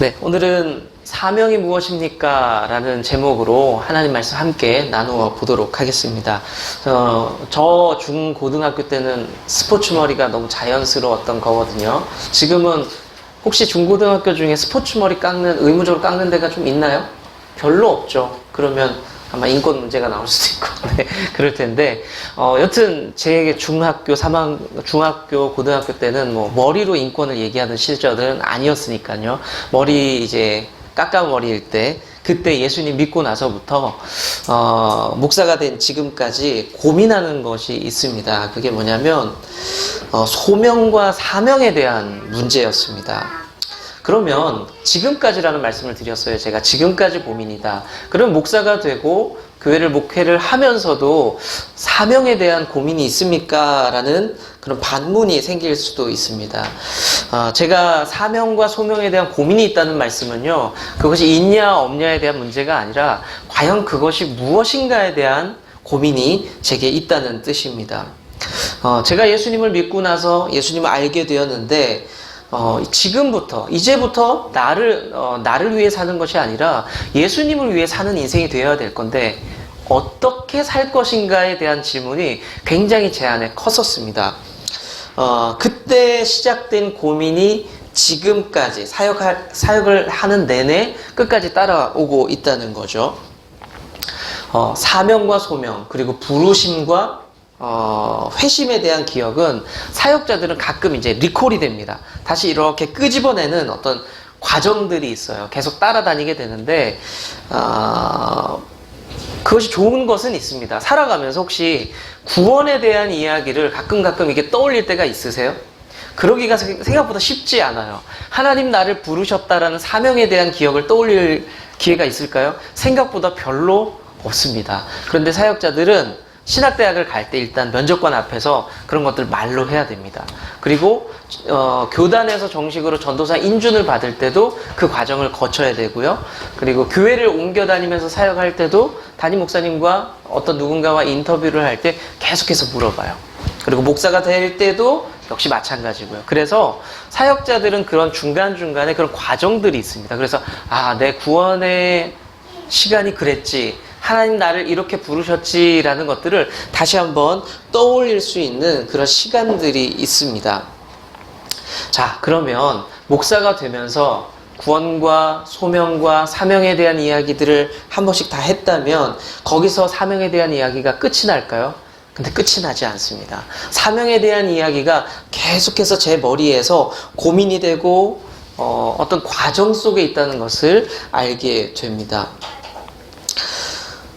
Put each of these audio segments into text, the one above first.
네, 오늘은 사명이 무엇입니까? 라는 제목으로 하나님 말씀 함께 나누어 보도록 하겠습니다. 저 중고등학교 때는 스포츠 머리가 너무 자연스러웠던 거거든요. 지금은 혹시 중고등학교 중에 스포츠 머리 의무적으로 깎는 데가 좀 있나요? 별로 없죠. 그러면 아마 인권 문제가 나올 수도 있고, 네, 그럴 텐데, 여튼, 제게 중학교, 고등학교 때는 머리로 인권을 얘기하는 시절은 아니었으니까요. 머리 까까머리일 때, 그때 예수님 믿고 나서부터, 목사가 된 지금까지 고민하는 것이 있습니다. 그게 뭐냐면, 소명과 사명에 대한 문제였습니다. 그러면 지금까지라는 말씀을 드렸어요. 제가 지금까지 고민이다. 그럼 목사가 되고 교회를 목회를 하면서도 사명에 대한 고민이 있습니까? 라는 그런 반문이 생길 수도 있습니다. 제가 사명과 소명에 대한 고민이 있다는 말씀은요, 그것이 있냐 없냐에 대한 문제가 아니라 과연 그것이 무엇인가에 대한 고민이 제게 있다는 뜻입니다. 제가 예수님을 믿고 나서 예수님을 알게 되었는데, 이제부터 나를 위해 사는 것이 아니라 예수님을 위해 사는 인생이 되어야 될 건데, 어떻게 살 것인가에 대한 질문이 굉장히 제 안에 컸었습니다. 그때 시작된 고민이 지금까지 사역을 하는 내내 끝까지 따라오고 있다는 거죠. 사명과 소명, 그리고 부르심과 회심에 대한 기억은 사역자들은 가끔 이제 리콜이 됩니다. 다시 이렇게 끄집어내는 어떤 과정들이 있어요. 계속 따라다니게 되는데, 그것이 좋은 것은 있습니다. 살아가면서 혹시 구원에 대한 이야기를 가끔 이렇게 떠올릴 때가 있으세요? 그러기가 생각보다 쉽지 않아요. 하나님 나를 부르셨다라는 사명에 대한 기억을 떠올릴 기회가 있을까요? 생각보다 별로 없습니다. 그런데 사역자들은 신학대학을 갈 때 일단 면접관 앞에서 그런 것들 말로 해야 됩니다. 그리고 교단에서 정식으로 전도사 인준을 받을 때도 그 과정을 거쳐야 되고요. 그리고 교회를 옮겨 다니면서 사역할 때도 담임 목사님과 어떤 누군가와 인터뷰를 할 때 계속해서 물어봐요. 그리고 목사가 될 때도 역시 마찬가지고요. 그래서 사역자들은 그런 중간중간에 그런 과정들이 있습니다. 그래서 내 구원의 시간이 그랬지, 하나님 나를 이렇게 부르셨지라는 것들을 다시 한번 떠올릴 수 있는 그런 시간들이 있습니다. 자, 그러면 목사가 되면서 구원과 소명과 사명에 대한 이야기들을 한 번씩 다 했다면 거기서 사명에 대한 이야기가 끝이 날까요? 근데 끝이 나지 않습니다. 사명에 대한 이야기가 계속해서 제 머리에서 고민이 되고 어떤 과정 속에 있다는 것을 알게 됩니다.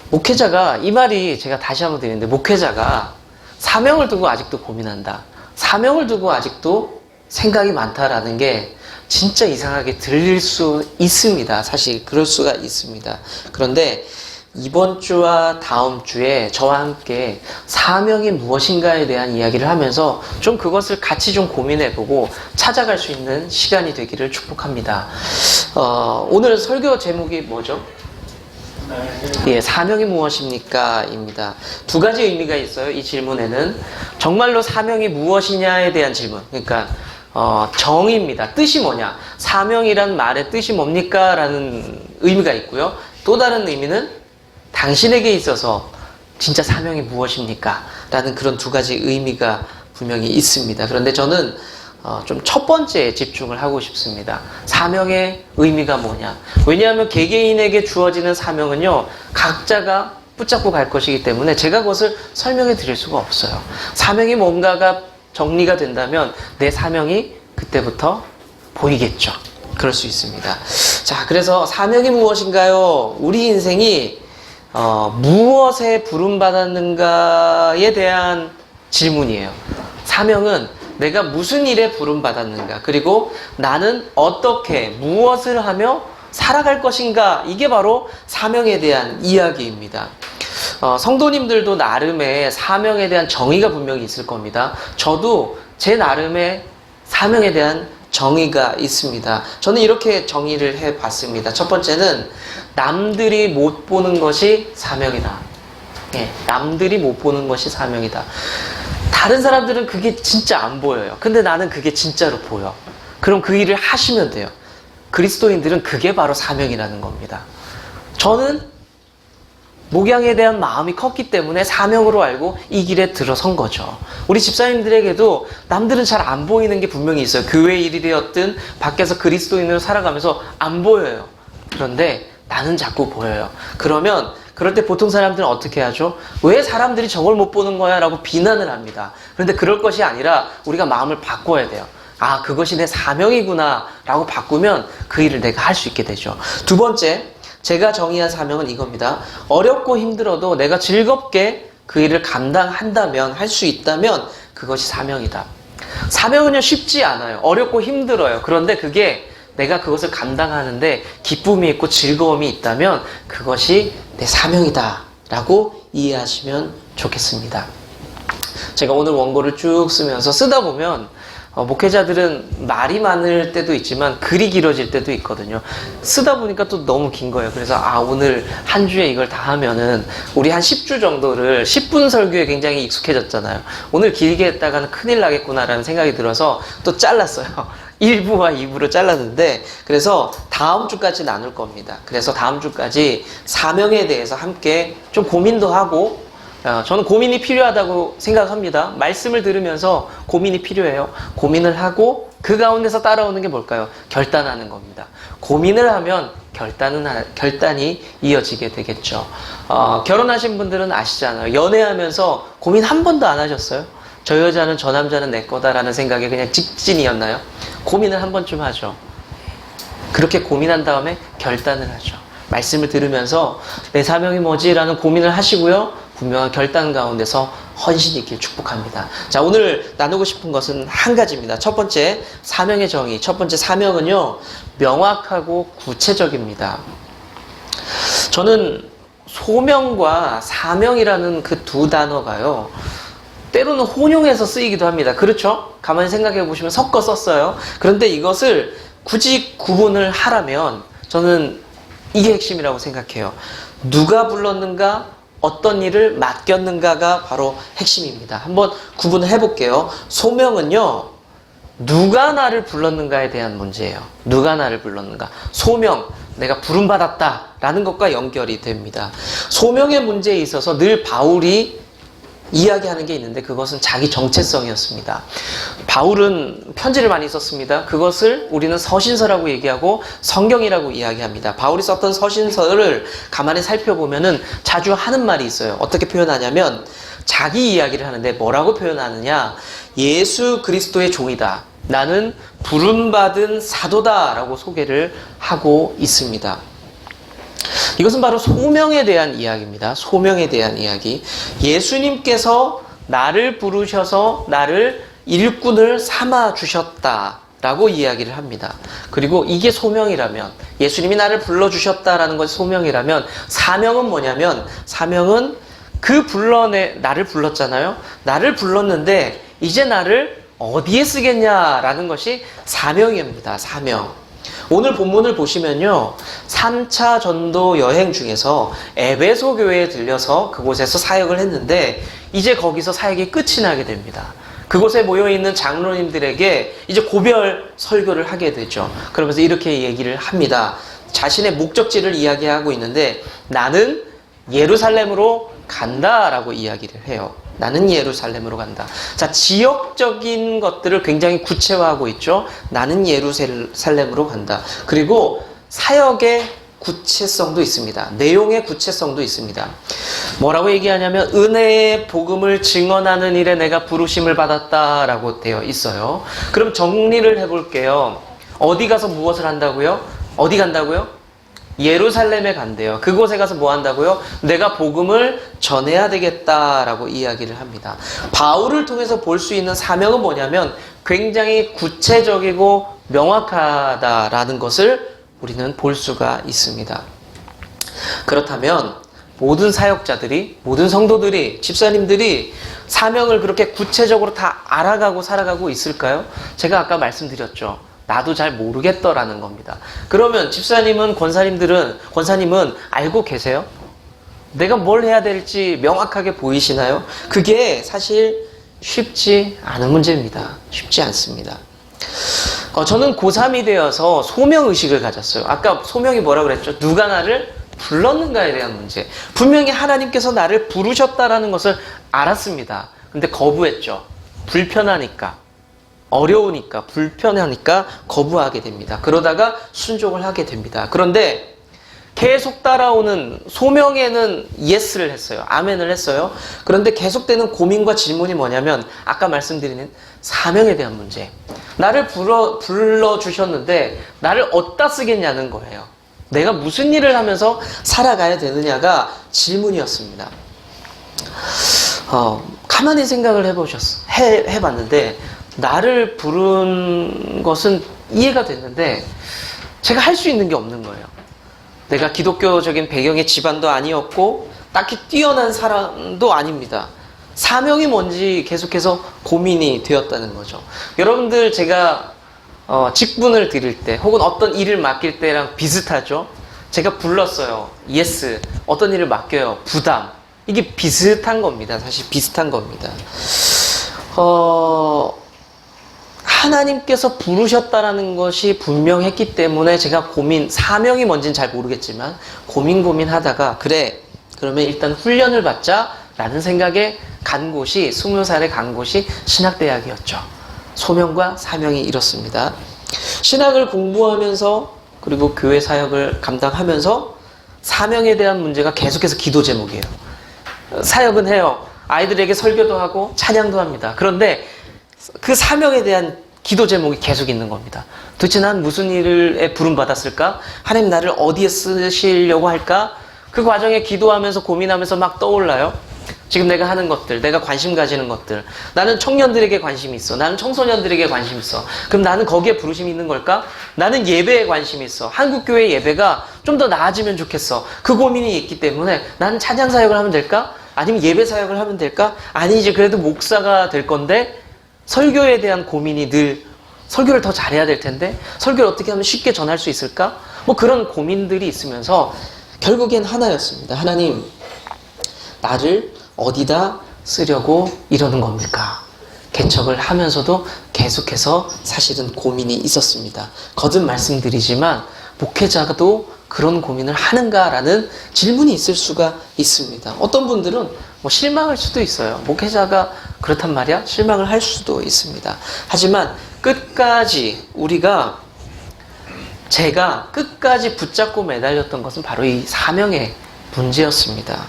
목회자가, 이 말이 제가 다시 한번 드리는데, 목회자가 사명을 두고 아직도 고민한다, 사명을 두고 아직도 생각이 많다라는 게 진짜 이상하게 들릴 수 있습니다. 사실 그럴 수가 있습니다. 그런데 이번 주와 다음 주에 저와 함께 사명이 무엇인가에 대한 이야기를 하면서 좀 그것을 같이 좀 고민해보고 찾아갈 수 있는 시간이 되기를 축복합니다. 오늘 설교 제목이 뭐죠? 사명이 무엇입니까? 입니다. 두 가지 의미가 있어요. 이 질문에는 정말로 사명이 무엇이냐에 대한 질문, 그러니까 정의입니다. 뜻이 뭐냐, 사명이란 말의 뜻이 뭡니까? 라는 의미가 있고요. 또 다른 의미는 당신에게 있어서 진짜 사명이 무엇입니까? 라는 그런 두 가지 의미가 분명히 있습니다. 그런데 저는 좀 첫 번째에 집중을 하고 싶습니다. 사명의 의미가 뭐냐? 왜냐하면 개개인에게 주어지는 사명은요, 각자가 붙잡고 갈 것이기 때문에 제가 그것을 설명해 드릴 수가 없어요. 사명이 뭔가가 정리가 된다면 내 사명이 그때부터 보이겠죠. 그럴 수 있습니다. 자, 그래서 사명이 무엇인가요? 우리 인생이 무엇에 부름받았는가에 대한 질문이에요. 사명은 내가 무슨 일에 부름받았는가, 그리고 나는 어떻게 무엇을 하며 살아갈 것인가, 이게 바로 사명에 대한 이야기입니다. 성도님들도 나름의 사명에 대한 정의가 분명히 있을 겁니다. 저도 제 나름의 사명에 대한 정의가 있습니다. 저는 이렇게 정의를 해봤습니다. 첫 번째는 남들이 못 보는 것이 사명이다. 남들이 못 보는 것이 사명이다. 다른 사람들은 그게 진짜 안 보여요. 근데 나는 그게 진짜로 보여. 그럼 그 일을 하시면 돼요. 그리스도인들은 그게 바로 사명이라는 겁니다. 저는 목양에 대한 마음이 컸기 때문에 사명으로 알고 이 길에 들어선 거죠. 우리 집사님들에게도 남들은 잘 안 보이는 게 분명히 있어요. 교회 일이 되었든 밖에서 그리스도인으로 살아가면서 안 보여요. 그런데 나는 자꾸 보여요. 그럴 때 보통 사람들은 어떻게 하죠? 왜 사람들이 저걸 못 보는 거야? 라고 비난을 합니다. 그런데 그럴 것이 아니라 우리가 마음을 바꿔야 돼요. 아, 그것이 내 사명이구나 라고 바꾸면 그 일을 내가 할 수 있게 되죠. 두 번째, 제가 정의한 사명은 이겁니다. 어렵고 힘들어도 내가 즐겁게 그 일을 감당한다면, 할 수 있다면 그것이 사명이다. 사명은요, 쉽지 않아요. 어렵고 힘들어요. 그런데 그게 내가 그것을 감당하는데 기쁨이 있고 즐거움이 있다면 그것이 내 사명이다 라고 이해하시면 좋겠습니다. 제가 오늘 원고를 쭉 쓰다 보면 목회자들은 말이 많을 때도 있지만 글이 길어질 때도 있거든요. 쓰다 보니까 또 너무 긴 거예요. 그래서 오늘 한 주에 이걸 다 하면은 우리 한 10주 정도를 10분 설교에 굉장히 익숙해졌잖아요. 오늘 길게 했다가는 큰일 나겠구나라는 생각이 들어서 또 잘랐어요. 1부와 2부로 잘랐는데, 그래서 다음 주까지 나눌 겁니다. 그래서 다음 주까지 사명에 대해서 함께 좀 고민도 하고, 저는 고민이 필요하다고 생각합니다. 말씀을 들으면서 고민이 필요해요. 고민을 하고 그 가운데서 따라오는 게 뭘까요? 결단하는 겁니다. 고민을 하면 결단이 이어지게 되겠죠. 결혼하신 분들은 아시잖아요. 연애하면서 고민 한 번도 안 하셨어요? 저 여자는 저 남자는 내 거다라는 생각에 그냥 직진이었나요? 고민을 한 번쯤 하죠. 그렇게 고민한 다음에 결단을 하죠. 말씀을 들으면서 내 사명이 뭐지라는 고민을 하시고요. 분명한 결단 가운데서 헌신이 있길 축복합니다. 자, 오늘 나누고 싶은 것은 한 가지입니다. 첫 번째, 사명의 정의. 첫 번째 사명은요, 명확하고 구체적입니다. 저는 소명과 사명이라는 그 두 단어가요, 때로는 혼용해서 쓰이기도 합니다. 그렇죠? 가만히 생각해 보시면 섞어 썼어요. 그런데 이것을 굳이 구분을 하라면 저는 이게 핵심이라고 생각해요. 누가 불렀는가, 어떤 일을 맡겼는가가 바로 핵심입니다. 한번 구분을 해볼게요. 소명은요, 누가 나를 불렀는가에 대한 문제예요. 누가 나를 불렀는가. 소명, 내가 부름받았다라는 것과 연결이 됩니다. 소명의 문제에 있어서 늘 바울이 이야기하는 게 있는데 그것은 자기 정체성이었습니다. 바울은 편지를 많이 썼습니다. 그것을 우리는 서신서라고 얘기하고 성경이라고 이야기합니다. 바울이 썼던 서신서를 가만히 살펴보면은 자주 하는 말이 있어요. 어떻게 표현하냐면 자기 이야기를 하는데 뭐라고 표현하느냐, 예수 그리스도의 종이다. 나는 부름받은 사도다 라고 소개를 하고 있습니다. 이것은 바로 소명에 대한 이야기입니다. 소명에 대한 이야기. 예수님께서 나를 부르셔서 나를 일꾼을 삼아 주셨다라고 이야기를 합니다. 그리고 이게 소명이라면, 예수님이 나를 불러주셨다라는 것이 소명이라면, 사명은 뭐냐면, 사명은 나를 불렀잖아요. 나를 불렀는데 이제 나를 어디에 쓰겠냐라는 것이 사명입니다. 사명. 오늘 본문을 보시면요, 3차 전도 여행 중에서 에베소 교회에 들려서 그곳에서 사역을 했는데 이제 거기서 사역이 끝이 나게 됩니다. 그곳에 모여있는 장로님들에게 이제 고별 설교를 하게 되죠. 그러면서 이렇게 얘기를 합니다. 자신의 목적지를 이야기하고 있는데 나는 예루살렘으로 간다라고 이야기를 해요. 나는 예루살렘으로 간다. 자, 지역적인 것들을 굉장히 구체화하고 있죠. 나는 예루살렘으로 간다. 그리고 사역의 구체성도 있습니다. 내용의 구체성도 있습니다. 뭐라고 얘기하냐면 은혜의 복음을 증언하는 일에 내가 부르심을 받았다라고 되어 있어요. 그럼 정리를 해볼게요. 어디 가서 무엇을 한다고요? 어디 간다고요? 예루살렘에 간대요. 그곳에 가서 뭐 한다고요? 내가 복음을 전해야 되겠다라고 이야기를 합니다. 바울을 통해서 볼 수 있는 사명은 뭐냐면 굉장히 구체적이고 명확하다라는 것을 우리는 볼 수가 있습니다. 그렇다면 모든 사역자들이, 모든 성도들이, 집사님들이 사명을 그렇게 구체적으로 다 알아가고 살아가고 있을까요? 제가 아까 말씀드렸죠. 나도 잘 모르겠더라는 겁니다. 그러면 집사님은, 권사님은 알고 계세요? 내가 뭘 해야 될지 명확하게 보이시나요? 그게 사실 쉽지 않은 문제입니다. 쉽지 않습니다. 저는 고3이 되어서 소명의식을 가졌어요. 아까 소명이 뭐라고 그랬죠? 누가 나를 불렀는가에 대한 문제. 분명히 하나님께서 나를 부르셨다라는 것을 알았습니다. 근데 거부했죠. 불편하니까, 어려우니까, 불편하니까 거부하게 됩니다. 그러다가 순종을 하게 됩니다. 그런데 계속 따라오는 소명에는 예스를 했어요. 아멘을 했어요. 그런데 계속되는 고민과 질문이 뭐냐면 아까 말씀드린 사명에 대한 문제. 나를 불러주셨는데 나를 어디다 쓰겠냐는 거예요. 내가 무슨 일을 하면서 살아가야 되느냐가 질문이었습니다. 가만히 생각을 해봤는데 나를 부른 것은 이해가 됐는데 제가 할 수 있는 게 없는 거예요. 내가 기독교적인 배경의 집안도 아니었고 딱히 뛰어난 사람도 아닙니다. 사명이 뭔지 계속해서 고민이 되었다는 거죠. 여러분들 제가 직분을 드릴 때 혹은 어떤 일을 맡길 때랑 비슷하죠. 제가 불렀어요. 예스. 어떤 일을 맡겨요. 부담. 이게 비슷한 겁니다. 사실 비슷한 겁니다. 하나님께서 부르셨다라는 것이 분명했기 때문에 제가 사명이 뭔지는 잘 모르겠지만 고민하다가 그래 그러면 일단 훈련을 받자 라는 생각에 간 곳이 20살에 간 곳이 신학대학이었죠. 소명과 사명이 이렇습니다. 신학을 공부하면서 그리고 교회 사역을 감당하면서 사명에 대한 문제가 계속해서 기도 제목이에요. 사역은 해요. 아이들에게 설교도 하고 찬양도 합니다. 그런데 그 사명에 대한 기도 제목이 계속 있는 겁니다. 도대체 난 무슨 일에 부름받았을까? 하나님 나를 어디에 쓰시려고 할까? 그 과정에 기도하면서 고민하면서 막 떠올라요. 지금 내가 하는 것들, 내가 관심 가지는 것들. 나는 청년들에게 관심이 있어. 나는 청소년들에게 관심이 있어. 그럼 나는 거기에 부르심이 있는 걸까? 나는 예배에 관심이 있어. 한국교회 예배가 좀 더 나아지면 좋겠어. 그 고민이 있기 때문에 나는 찬양 사역을 하면 될까? 아니면 예배 사역을 하면 될까? 아니지, 그래도 목사가 될 건데 설교에 대한 고민이 늘 설교를 더 잘해야 될 텐데 설교를 어떻게 하면 쉽게 전할 수 있을까? 뭐 그런 고민들이 있으면서 결국엔 하나였습니다. 하나님, 나를 어디다 쓰려고 이러는 겁니까? 개척을 하면서도 계속해서 사실은 고민이 있었습니다. 거듭 말씀드리지만 목회자도 그런 고민을 하는가라는 질문이 있을 수가 있습니다. 어떤 분들은 뭐 실망할 수도 있어요. 목회자가 그렇단 말이야? 실망을 할 수도 있습니다. 하지만 끝까지 제가 끝까지 붙잡고 매달렸던 것은 바로 이 사명의 문제였습니다.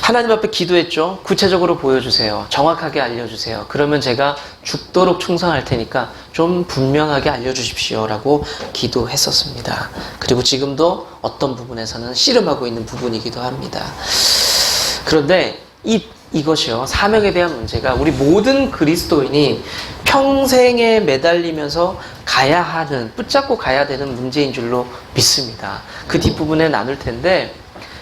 하나님 앞에 기도했죠. 구체적으로 보여주세요. 정확하게 알려주세요. 그러면 제가 죽도록 충성할 테니까 좀 분명하게 알려주십시오 라고 기도했었습니다. 그리고 지금도 어떤 부분에서는 씨름하고 있는 부분이기도 합니다. 그런데 이것이요, 사명에 대한 문제가 우리 모든 그리스도인이 평생에 매달리면서 붙잡고 가야 되는 문제인 줄로 믿습니다. 그 뒷부분에 나눌 텐데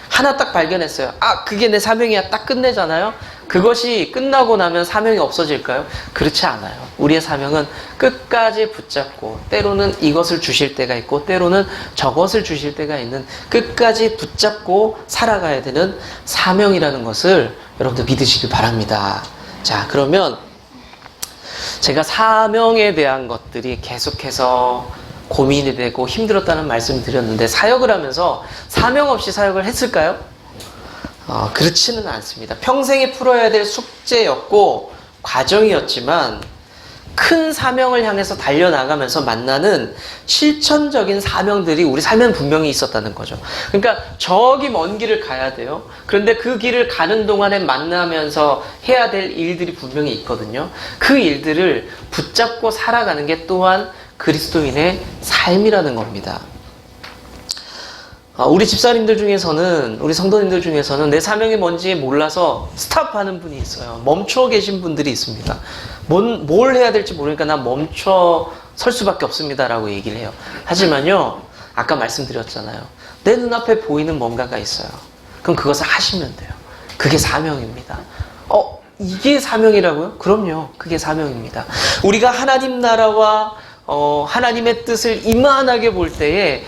하나 딱 발견했어요. 그게 내 사명이야. 딱 끝내잖아요. 그것이 끝나고 나면 사명이 없어질까요? 그렇지 않아요. 우리의 사명은 끝까지 붙잡고 때로는 이것을 주실 때가 있고 때로는 저것을 주실 때가 있는 끝까지 붙잡고 살아가야 되는 사명이라는 것을 여러분들 믿으시길 바랍니다. 자, 그러면 제가 사명에 대한 것들이 계속해서 고민이 되고 힘들었다는 말씀을 드렸는데 사역을 하면서 사명 없이 사역을 했을까요? 그렇지는 않습니다. 평생에 풀어야 될 숙제였고 과정이었지만 큰 사명을 향해서 달려나가면서 만나는 실천적인 사명들이 우리 삶에는 분명히 있었다는 거죠. 그러니까 저기 먼 길을 가야 돼요. 그런데 그 길을 가는 동안에 만나면서 해야 될 일들이 분명히 있거든요. 그 일들을 붙잡고 살아가는 게 또한 그리스도인의 삶이라는 겁니다. 우리 집사님들 중에서는, 우리 성도님들 중에서는 내 사명이 뭔지 몰라서 스탑하는 분이 있어요. 멈춰 계신 분들이 있습니다. 뭘 해야 될지 모르니까 난 멈춰 설 수밖에 없습니다 라고 얘기를 해요. 하지만요, 아까 말씀드렸잖아요. 내 눈앞에 보이는 뭔가가 있어요. 그럼 그것을 하시면 돼요. 그게 사명입니다. 이게 사명이라고요? 그럼요. 그게 사명입니다. 우리가 하나님 나라와 하나님의 뜻을 이만하게 볼 때에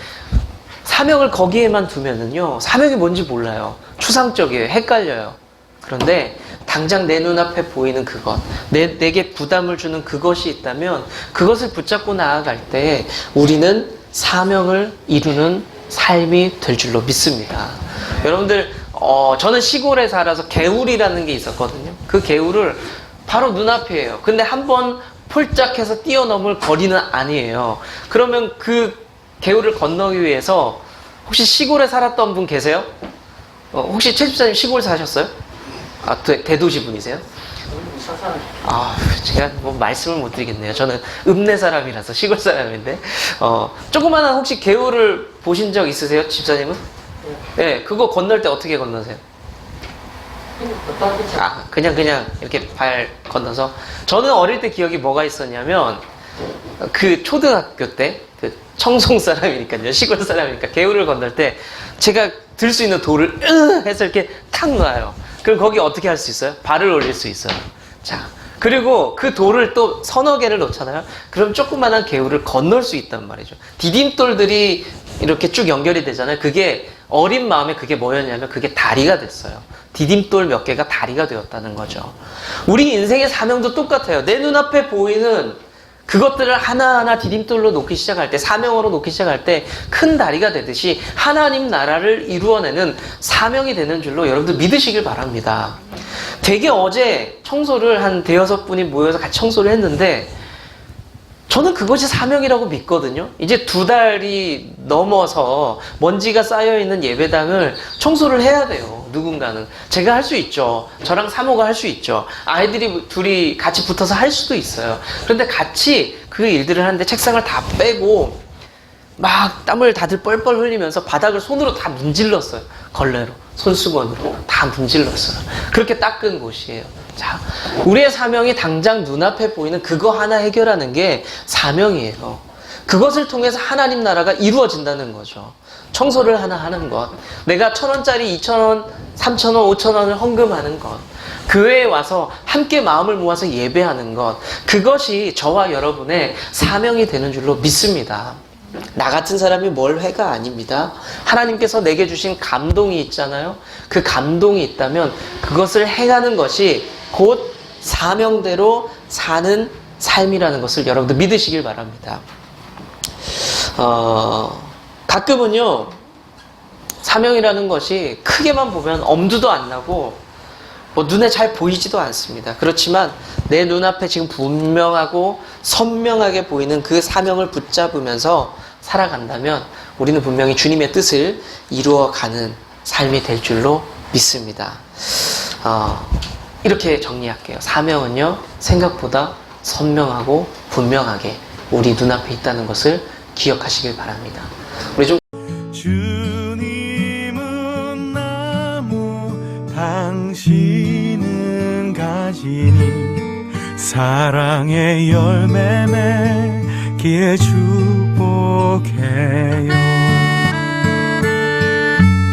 사명을 거기에만 두면은요, 사명이 뭔지 몰라요. 추상적이에요. 헷갈려요. 그런데 당장 내 눈앞에 보이는 그것, 내게 부담을 주는 그것이 있다면 그것을 붙잡고 나아갈 때 우리는 사명을 이루는 삶이 될 줄로 믿습니다. 여러분들, 저는 시골에 살아서 개울이라는 게 있었거든요. 그 개울을 바로 눈앞이에요. 근데 한번 폴짝해서 뛰어넘을 거리는 아니에요. 그러면 그 개울을 건너기 위해서 혹시 시골에 살았던 분 계세요? 혹시 최 집사님 시골 사셨어요? 대도시 분이세요? 제가 뭐 말씀을 못 드리겠네요. 저는 읍내 사람이라서 시골 사람인데, 조그마한 혹시 개울을 보신 적 있으세요? 집사님은? 네, 그거 건널 때 어떻게 건너세요? 그냥 이렇게 발 건너서. 저는 어릴 때 기억이 뭐가 있었냐면, 그 초등학교 때, 그 청송 사람이니까요, 시골 사람이니까 개울을 건널 때 제가 들 수 있는 돌을 해서 이렇게 탁 놔요. 그럼 거기 어떻게 할 수 있어요? 발을 올릴 수 있어요. 자, 그리고 그 돌을 또 서너 개를 놓잖아요. 그럼 조그만한 개울을 건널 수 있단 말이죠. 디딤돌들이 이렇게 쭉 연결이 되잖아요. 그게 어린 마음에 그게 뭐였냐면 그게 다리가 됐어요. 디딤돌 몇 개가 다리가 되었다는 거죠. 우리 인생의 사명도 똑같아요. 내 눈앞에 보이는 그것들을 하나하나 디딤돌로 놓기 시작할 때, 사명으로 놓기 시작할 때 큰 다리가 되듯이 하나님 나라를 이루어내는 사명이 되는 줄로 여러분들 믿으시길 바랍니다. 되게 어제 청소를 한 대여섯 분이 모여서 같이 청소를 했는데 저는 그것이 사명이라고 믿거든요. 이제 2달이 넘어서 먼지가 쌓여있는 예배당을 청소를 해야 돼요. 누군가는. 제가 할 수 있죠. 저랑 사모가 할 수 있죠. 아이들이 둘이 같이 붙어서 할 수도 있어요. 그런데 같이 그 일들을 하는데 책상을 다 빼고 막 땀을 다들 뻘뻘 흘리면서 바닥을 손으로 다 문질렀어요. 걸레로, 손수건으로 다 문질렀어요. 그렇게 닦은 곳이에요. 자, 우리의 사명이 당장 눈앞에 보이는 그거 하나 해결하는 게 사명이에요. 그것을 통해서 하나님 나라가 이루어진다는 거죠. 청소를 하나 하는 것, 내가 1,000원짜리 2,000원, 3,000원, 5,000원을 헌금하는 것, 교회에 와서 함께 마음을 모아서 예배하는 것, 그것이 저와 여러분의 사명이 되는 줄로 믿습니다. 나 같은 사람이 뭘 해가 아닙니다. 하나님께서 내게 주신 감동이 있잖아요. 그 감동이 있다면 그것을 행하는 것이 곧 사명대로 사는 삶이라는 것을 여러분들 믿으시길 바랍니다. 가끔은요, 사명이라는 것이 크게만 보면 엄두도 안 나고 눈에 잘 보이지도 않습니다. 그렇지만 내 눈앞에 지금 분명하고 선명하게 보이는 그 사명을 붙잡으면서 살아간다면 우리는 분명히 주님의 뜻을 이루어가는 삶이 될 줄로 믿습니다. 이렇게 정리할게요. 사명은요, 생각보다 선명하고 분명하게 우리 눈앞에 있다는 것을 기억하시길 바랍니다. 우리 좀 주님은 나무, 당신은 가지니 사랑의 열매 맺기에 축복해요.